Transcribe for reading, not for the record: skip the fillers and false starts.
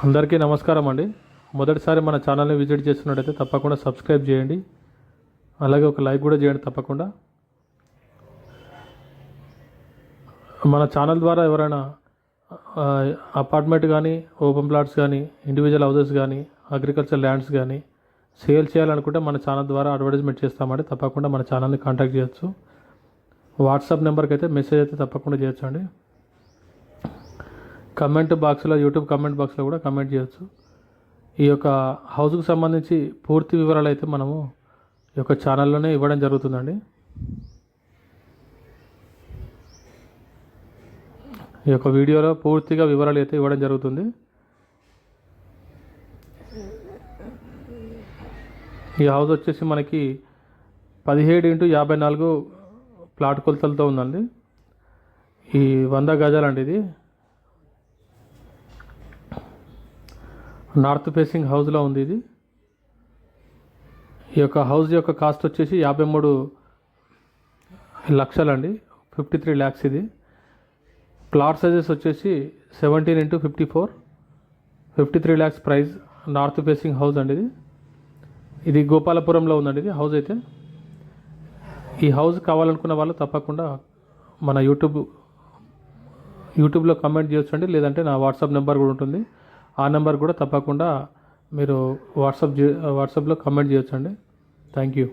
అందరికీ నమస్కారం అండి. మొదటిసారి మన ఛానల్ని విజిట్ చేస్తున్నట్టయితే తప్పకుండా సబ్స్క్రైబ్ చేయండి, అలాగే ఒక లైక్ కూడా చేయండి. తప్పకుండా మన ఛానల్ ద్వారా ఎవరైనా అపార్ట్మెంట్ కానీ, ఓపెన్ ప్లాట్స్ కానీ, ఇండివిజువల్ హౌసెస్ కానీ, అగ్రికల్చర్ ల్యాండ్స్ కానీ సేల్ చేయాలనుకుంటే మన ఛానల్ ద్వారా అడ్వర్టైజ్మెంట్ చేస్తామండి. తప్పకుండా మన ఛానల్ని కాంటాక్ట్ చేయొచ్చు. వాట్సాప్ నెంబర్కి అయితే మెసేజ్ అయితే తప్పకుండా చేయొచ్చు అండి. కమెంట్ బాక్స్లో, యూట్యూబ్ కమెంట్ బాక్స్లో కూడా కమెంట్ చేయొచ్చు. ఈ యొక్క హౌస్కు సంబంధించి పూర్తి వివరాలు అయితే మనము ఈ యొక్క ఛానల్లోనే ఇవ్వడం జరుగుతుందండి. ఈ యొక్క వీడియోలో పూర్తిగా వివరాలు అయితే ఇవ్వడం జరుగుతుంది. ఈ హౌస్ వచ్చేసి మనకి 17x54 ప్లాట్ కొలతలతో ఉందండి. ఈ 100 గజాలండి. ఇది నార్త్ ఫేసింగ్ హౌస్లో ఉంది. ఇది ఈ యొక్క హౌస్ యొక్క కాస్ట్ వచ్చేసి 53 లక్షలండి, 53 lakhs. ఇది ప్లాట్ సైజెస్ వచ్చేసి 17x54, 53 lakhs price. North facing house అండి. ఇది గోపాలపురంలో ఉందండి. ఇది హౌస్ అయితే ఈ హౌస్ కావాలనుకున్న వాళ్ళు తప్పకుండా మన యూట్యూబ్లో కమెంట్ చేయొచ్చు అండి. లేదంటే నా వాట్సాప్ నెంబర్ కూడా ఉంటుంది. ఆ నెంబర్ కూడా తప్పకుండా మీరు వాట్సాప్లో కమెంట్ చేయొచ్చండి. Thank you.